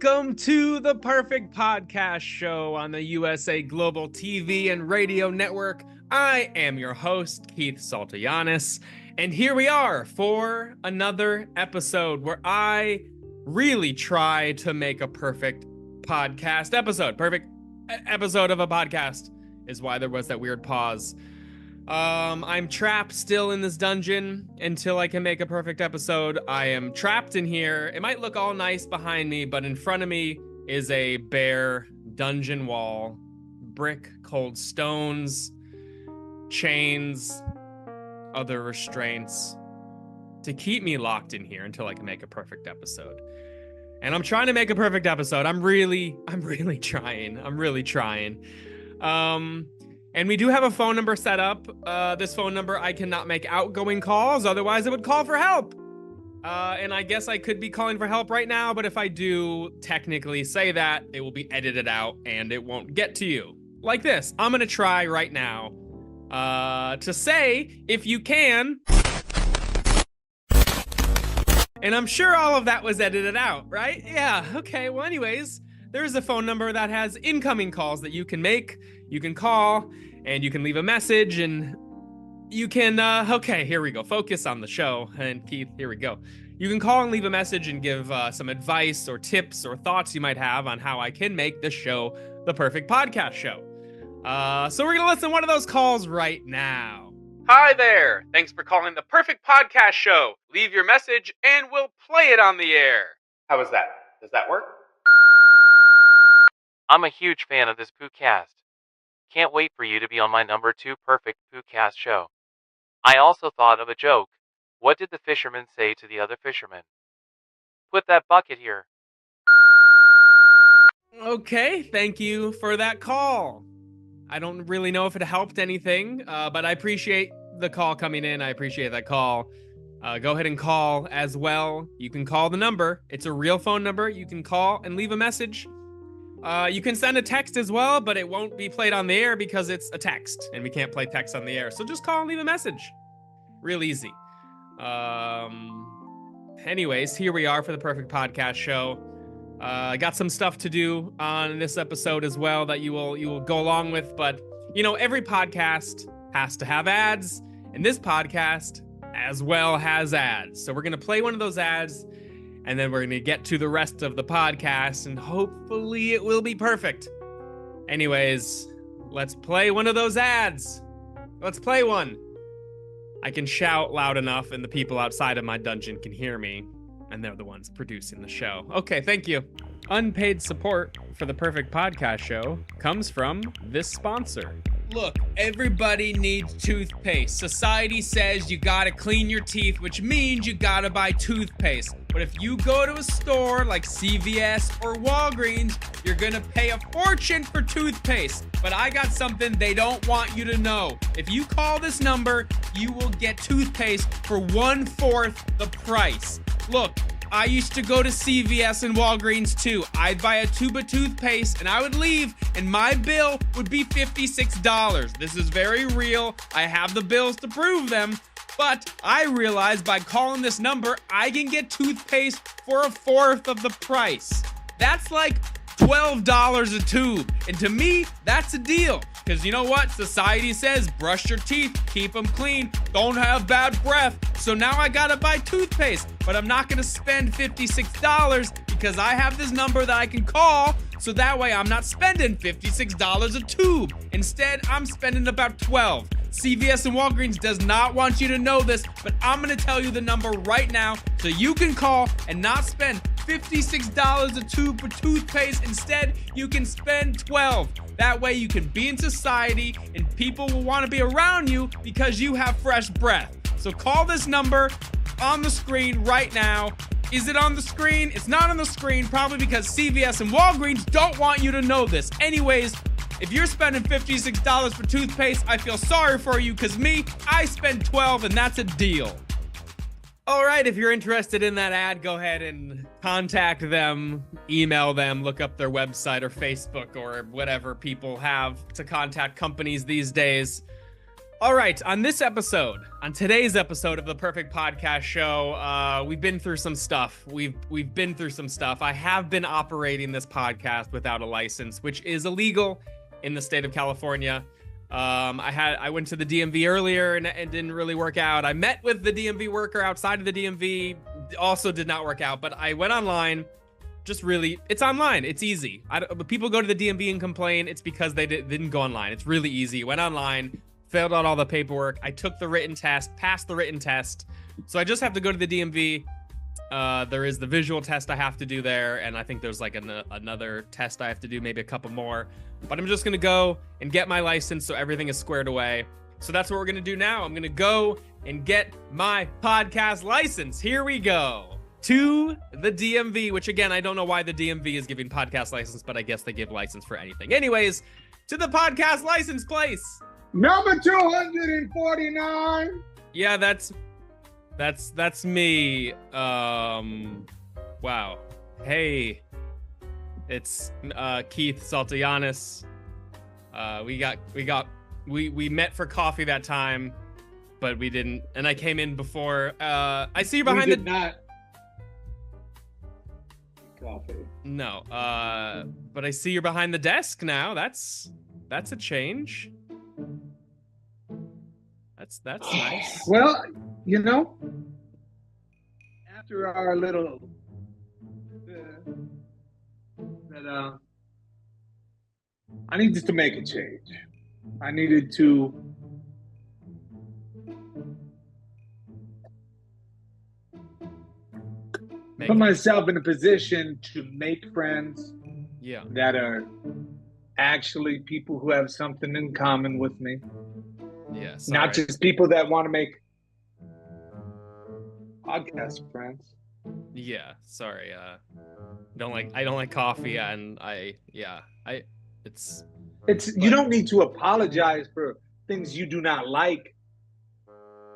Welcome to the Perfect Podcast Show on the USA Global TV and Radio Network. I am your host, Keith SALTOJANES, and here we are for another episode where I really try to make a perfect podcast episode. Perfect episode of a podcast is why there was that weird pause. I'm trapped still in this dungeon until I can make a perfect episode. I am trapped in here. It might look all nice behind me, but in front of me is a bare dungeon wall, brick, cold stones, chains, other restraints to keep me locked in here until I can make a perfect episode. And I'm trying to make a perfect episode. I'm really trying. And we do have a phone number set up. This phone number, I cannot make outgoing calls, otherwise it would call for help. And I guess I could be calling for help right now, but if I do technically say that, it will be edited out and it won't get to you. Like this, I'm gonna try right now to say, if you can. And I'm sure all of that was edited out, right? Yeah, okay, well anyways, there's a phone number that has incoming calls that you can make. You can call and you can leave a message and you can, okay, here we go. Focus on the show. And Keith, here we go. You can call and leave a message and give some advice or tips or thoughts you might have on how I can make this show the perfect podcast show. So we're going to listen to one of those calls right now. Hi there. Thanks for calling the perfect podcast show. Leave your message and we'll play it on the air. How was that? Does that work? I'm a huge fan of this podcast. Can't wait for you to be on my number 2 perfect podcast show. I also thought of a joke. What did the fisherman say to the other fisherman? Put that bucket here. Okay, thank you for that call. I don't really know if it helped anything, but I appreciate the call coming in. I appreciate that call. Go ahead and call as well. You can call the number. It's a real phone number. You can call and leave a message. You can send a text as well, but it won't be played on the air because it's a text, and we can't play text on the air. So just call and leave a message. Real easy. Anyways, here we are for the perfect podcast show. I got some stuff to do on this episode as well that you will go along with, but you know, every podcast has to have ads, and this podcast as well has ads. So we're gonna play one of those ads, and then we're going to get to the rest of the podcast, and hopefully it will be perfect. Anyways, let's play one of those ads. Let's play one. I can shout loud enough, and the people outside of my dungeon can hear me, and they're the ones producing the show. Okay, thank you. Unpaid support for the Perfect Podcast Show comes from this sponsor. Look, everybody needs toothpaste. Society says you gotta clean your teeth, which means you gotta buy toothpaste. But if you go to a store like CVS or Walgreens, you're gonna pay a fortune for toothpaste. But I got something they don't want you to know. If you call this number, you will get toothpaste for 1/4 the price. Look, I used to go to CVS and Walgreens too. I'd buy a tube of toothpaste and I would leave and my bill would be $56. This is very real. I have the bills to prove them. But I realized by calling this number, I can get toothpaste for 1/4 of the price. That's like $12 a tube. And to me, that's a deal. Because you know what? Society says brush your teeth, keep them clean, don't have bad breath. So now I gotta buy toothpaste. But I'm not gonna spend $56 because I have this number that I can call. So that way I'm not spending $56 a tube. Instead, I'm spending about $12. CVS and Walgreens does not want you to know this, but I'm gonna tell you the number right now so you can call and not spend $56 a tube for toothpaste. Instead, you can spend $12. That way you can be in society and people will want to be around you because you have fresh breath. So call this number on the screen right now. Is it on the screen? It's not on the screen, probably because CVS and Walgreens don't want you to know this. Anyways, if you're spending $56 for toothpaste, I feel sorry for you because me, I spend $12 and that's a deal. All right, if you're interested in that ad, go ahead and contact them, email them, look up their website or Facebook or whatever people have to contact companies these days. All right, on today's episode of the Perfect Podcast Show, we've been through some stuff. We've been through some stuff. I have been operating this podcast without a license, which is illegal in the state of California. I went to the DMV earlier and it didn't really work out. I met with the DMV worker outside of the DMV, also did not work out. But I went online. It's online. It's easy. People go to the DMV and complain. It's because they didn't go online. It's really easy. Went online. Filled out all the paperwork. I took the written test, passed the written test. So I just have to go to the DMV. There is the visual test I have to do there. And I think there's like another test I have to do, maybe a couple more. But I'm just going to go and get my license so everything is squared away. So that's what we're going to do now. I'm going to go and get my podcast license. Here we go. To the DMV, which again, I don't know why the DMV is giving podcast license, but I guess they give license for anything. Anyways, to the podcast license place. Number 249. Yeah, that's me. Wow. Hey, it's Keith SALTOJANES. We met for coffee that time, but we didn't. And I came in before. I see you behind we did not. Coffee. No. But I see you're behind the desk now. That's a change. That's nice. Well, after our little I needed to make a change. I needed to put myself in a position to make friends that are actually people who have something in common with me. Yeah, not just people that want to make podcast friends. Yeah, sorry. I don't like coffee, and it's you don't need to apologize for things you do not like.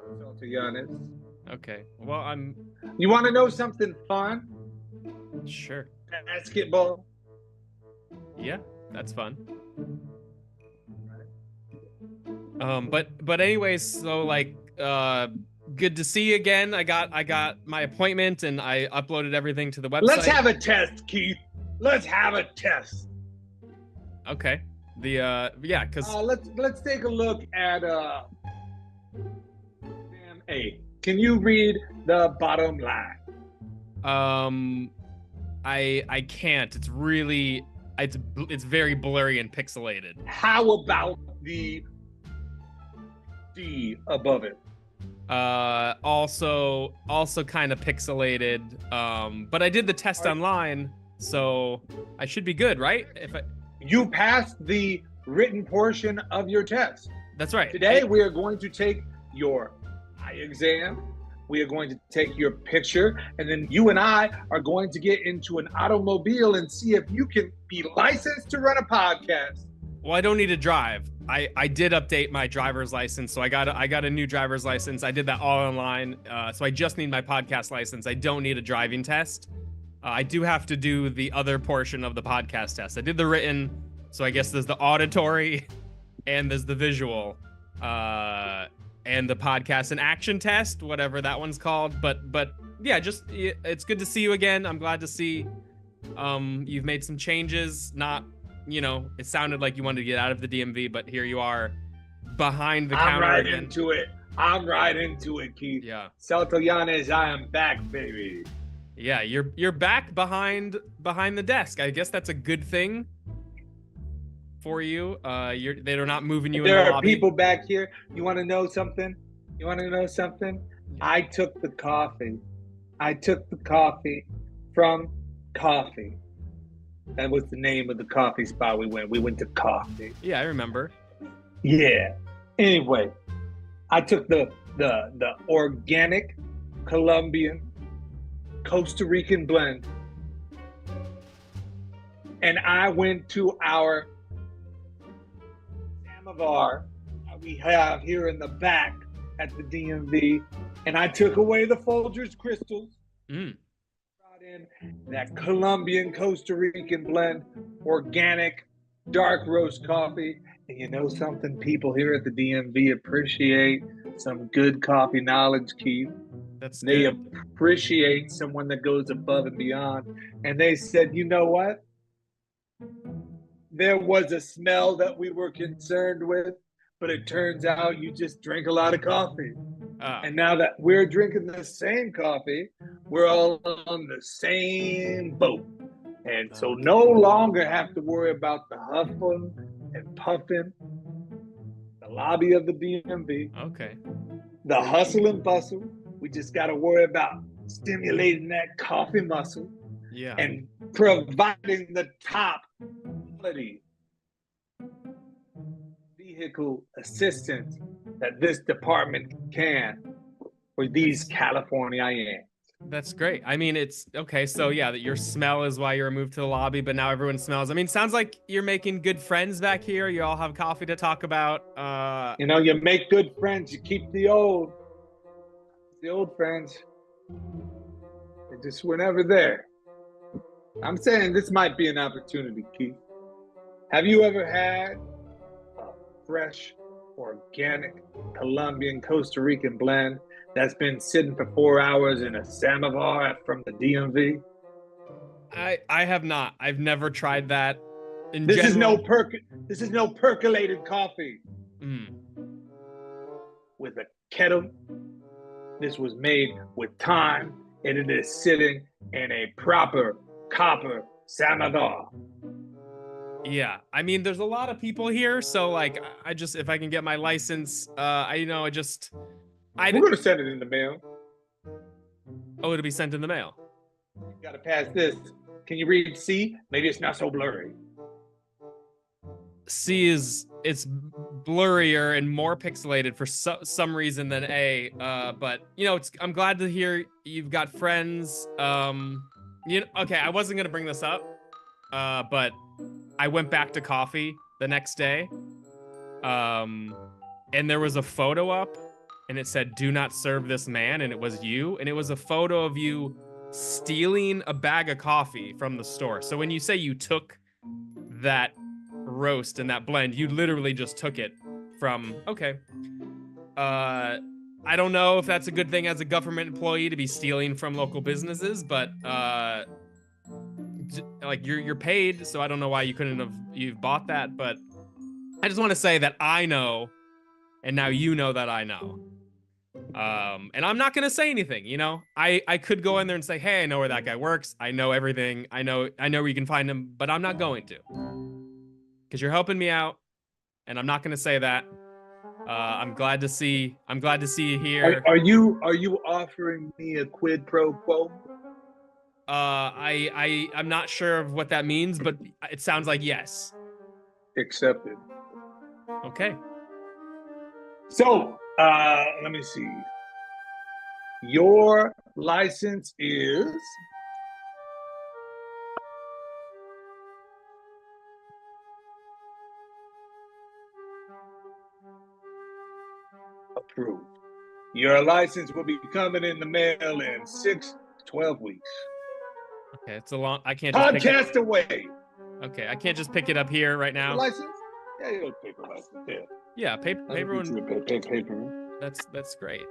To be honest. Okay. Well, You want to know something fun? Sure. Basketball. Yeah, that's fun. But anyways, so good to see you again. I got my appointment and I uploaded everything to the website. Let's have a test, Keith. Let's have a test. Okay. Cause let's take a look at A. Can you read the bottom line? I can't. It's really it's very blurry and pixelated. How about the D above it? Also kind of pixelated. But I did the test online, so I should be good, right? You passed the written portion of your test. That's right. Today we are going to take your eye exam. We are going to take your picture, and then you and I are going to get into an automobile and see if you can be licensed to run a podcast. Well, I don't need to drive. I did update my driver's license, so I got a new driver's license. I did that all online, so I just need my podcast license. I don't need a driving test. I do have to do the other portion of the podcast test. I did the written, so I guess there's the auditory, and there's the visual, and the podcast and action test, whatever that one's called. But yeah, it's good to see you again. I'm glad to see you've made some changes. Not. It sounded like you wanted to get out of the DMV, but here you are behind the counter again. I'm right into it, Keith. Yeah. SALTOJANES, I am back, baby. Yeah, you're back behind the desk. I guess that's a good thing for you. They're not moving you in the lobby. There are people back here. You want to know something? Yeah. I took the coffee from Coffee. That was the name of the coffee spot we went. We went to Coffee. Yeah, I remember. Yeah. Anyway, I took the organic Colombian Costa Rican blend, and I went to our samovar we have here in the back at the DMV, and I took away the Folgers crystals. Brought in that Colombian Costa Rican blend, organic dark roast coffee, And you know something? People here at the DMV appreciate some good coffee knowledge, Keith. That's They good. appreciate someone that goes above and beyond. And they said, you know what? There was a smell that we were concerned with, but it turns out you just drink a lot of coffee. And now that we're drinking the same coffee, we're all on the same boat. And so no longer have to worry about the huffing and puffing, the lobby of the DMV, Okay. the hustle and bustle. We just got to worry about stimulating that coffee muscle Yeah. and providing the top quality vehicle assistance that this department can for these Californians. That's great. I mean, it's okay. So yeah, that your smell is why you're moved to the lobby, but now everyone smells. I mean, sounds like you're making good friends back here. You all have coffee to talk about. You know, you make good friends. You keep the old friends. They just were never there. I'm saying this might be an opportunity, Keith. Have you ever had a fresh, organic Colombian Costa Rican blend that's been sitting for 4 hours in a samovar from the DMV? I have not. I've never tried that. This is no percolated coffee. With a kettle. This was made with time, and it is sitting in a proper copper samovar. Yeah, I mean, there's a lot of people here, so like, if I can get my license, we're gonna send it in the mail. Oh, it'll be sent in the mail. You gotta pass this. Can you read C? Maybe it's not so blurry. C it's blurrier and more pixelated for some reason than A. But you know, I'm glad to hear you've got friends. Okay, I wasn't gonna bring this up, but I went back to coffee the next day, and there was a photo up, and it said, "Do not serve this man," and it was you, and it was a photo of you stealing a bag of coffee from the store. So when you say you took that roast and that blend, you literally just took it from, okay. I don't know if that's a good thing as a government employee to be stealing from local businesses, but like you're paid, so I don't know why you've bought that, but I just want to say that I know, and now you know that I know. And I'm not gonna say anything, you know. I could go in there and say, hey, I know where that guy works. I know everything. I know where you can find him, but I'm not going to. Because you're helping me out, and I'm not gonna say that. I'm glad to see you here. Are you offering me a quid pro quo? I'm not sure of what that means, but it sounds like yes. Accepted. Okay. So, let me see. Your license is approved. Your license will be coming in the mail in 6 to 12 weeks. Okay, it's a long. I can't just podcast away. Okay, I can't just pick it up here right now. Your license? Yeah, you have paper license. Yeah. Yeah, paper. Paper. That's great.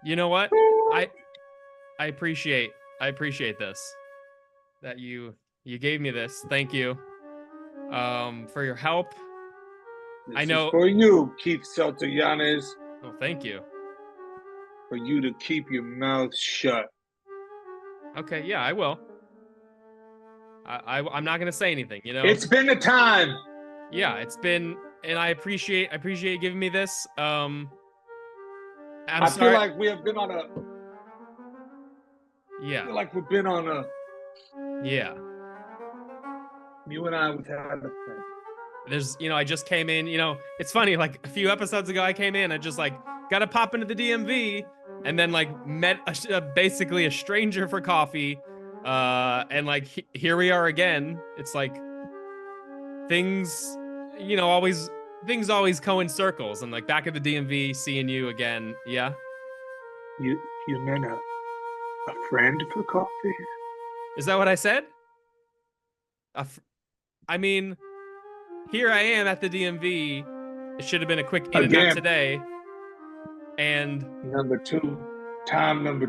You know what? I appreciate this. That you gave me this. Thank you. For your help. I know. For you, Keith SALTOJANES. Oh, thank you. For you to keep your mouth shut. Okay, yeah, I will. I'm not gonna say anything, you know. It's been a time. Yeah, it's been, and I appreciate you giving me this. I feel like we have been on a. Yeah. I feel like we've been on a. Yeah. You and I would have a thing. There's, I just came in, it's funny, like a few episodes ago, I came in, I just like got to pop into the DMV and then like met basically a stranger for coffee. And like, here we are again. It's like things always go in circles, and like back at the DMV, seeing you again. Yeah. You meant a friend for coffee? Is that what I said? I mean, here I am at the DMV. It should have been a quick in and Again. out today. And Number two, time number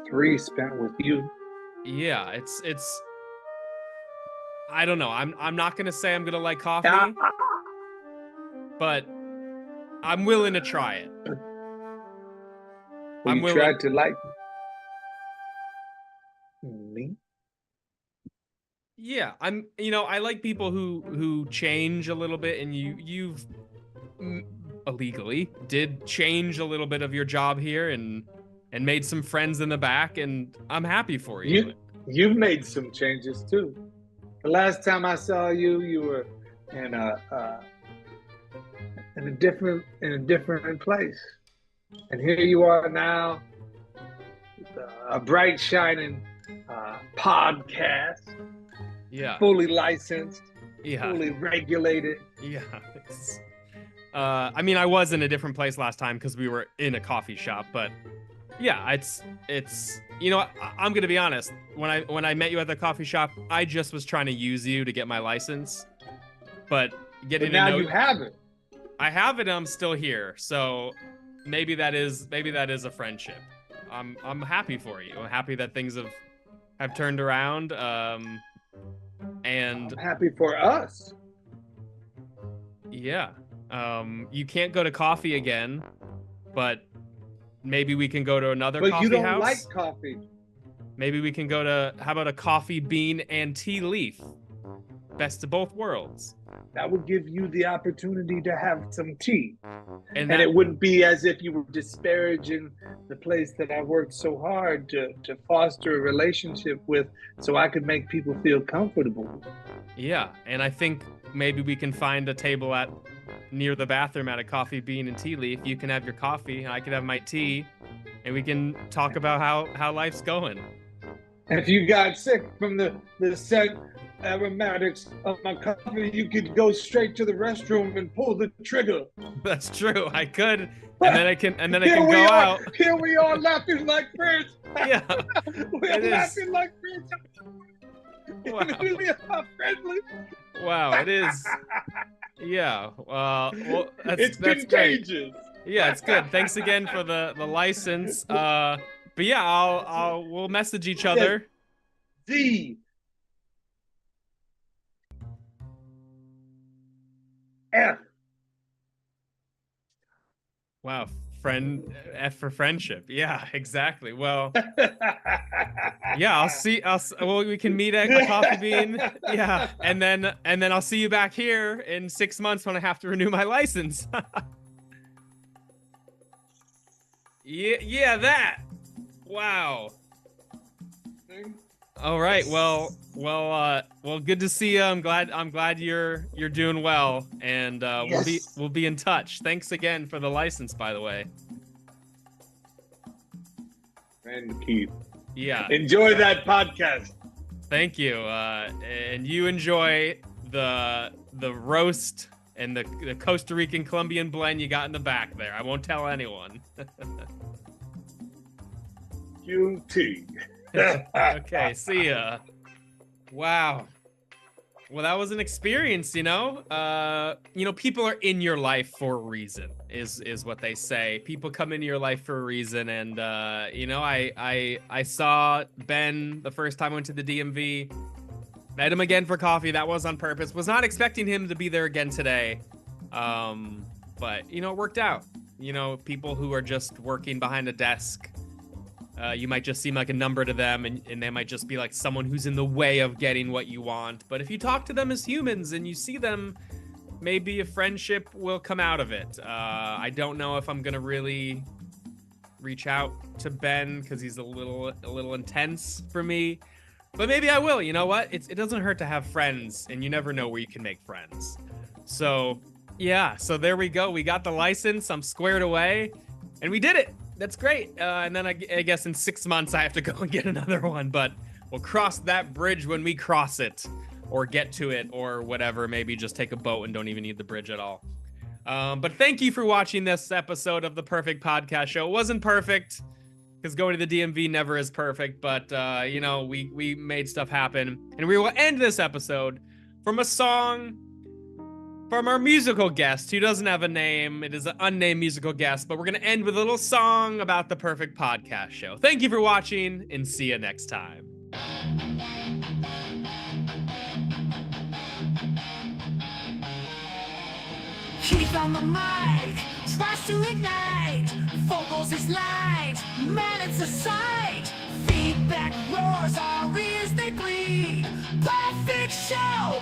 3 spent with you. yeah, it's I don't know. I'm not gonna say I'm gonna like coffee, but I'm willing to try it. I'm willing. Tried to like me. Yeah, I like people who change a little bit, and you've illegally did change a little bit of your job here and made some friends in the back, and I'm happy for you. You've made some changes too. The last time I saw you, you were in a different place, and here you are now, a bright shining podcast. Yeah. Fully licensed. Yeah. Fully regulated. Yeah. I mean, I was in a different place last time because we were in a coffee shop, but yeah, it's I'm gonna be honest. When I met you at the coffee shop, I just was trying to use you to get my license, but getting now to know you have it. I have it. And I'm still here, so maybe that is a friendship. I'm happy for you. I'm happy that things have turned around. And I'm happy for us. Yeah. You can't go to coffee again, but maybe we can go to another coffee house. But you don't like coffee. Maybe we can go to, how about a coffee bean and tea leaf? Best of both worlds. That would give you the opportunity to have some tea. And it wouldn't be as if you were disparaging the place that I worked so hard to foster a relationship with, so I could make people feel comfortable. Yeah, and I think maybe we can find a table near the bathroom at a coffee bean and tea leaf. You can have your coffee, and I can have my tea, and we can talk about how life's going. If you got sick from the scent aromatics of my coffee, you could go straight to the restroom and pull the trigger. That's true. I could, and then I can go out. Here we are laughing like friends. Yeah, we're laughing like friends. Wow. We are friendly. Wow, it is. Yeah. Well, that's contagious. Great. Yeah, it's good. Thanks again for the license. But yeah, we'll message each other. D F. Wow, F for friendship. Yeah, exactly. Well, yeah, we can meet at a coffee bean. Yeah, and then I'll see you back here in 6 months when I have to renew my license. Yeah, that. Wow. All right. Well, good to see you. I'm glad you're doing well, and yes. we'll be in touch. Thanks again for the license, by the way. And Keith. Yeah. Enjoy that podcast. Thank you. And you enjoy the roast and the Costa Rican Colombian blend you got in the back there. I won't tell anyone. QT. Okay, see ya. Wow. Well, that was an experience, people are in your life for a reason, is what they say. People come into your life for a reason, and I saw Ben the first time I went to the DMV. Met him again for coffee. That was on purpose. Was not expecting him to be there again today. But it worked out. People who are just working behind a desk, you might just seem like a number to them, and they might just be like someone who's in the way of getting what you want. But if you talk to them as humans and you see them, maybe a friendship will come out of it. I don't know if I'm gonna really reach out to Ben because he's a little intense for me, but maybe I will. You know what? It doesn't hurt to have friends, and you never know where you can make friends. So yeah, so there we go. We got the license. I'm squared away, and we did it. That's great. And then I guess in 6 months I have to go and get another one, but we'll cross that bridge when we cross it, or get to it, or whatever. Maybe just take a boat and don't even need the bridge at all. But thank you for watching this episode of the Perfect Podcast Show. It wasn't perfect. because going to the DMV never is perfect, but you know, we made stuff happen. And we will end this episode from a song from our musical guest, who doesn't have a name. It is an unnamed musical guest, but we're going to end with a little song about the perfect podcast show. Thank you for watching, and see you next time. Keith on the mic, tries to ignite, vocals is light, man it's a sight. Feedback roars, our ears they bleed. Perfect show.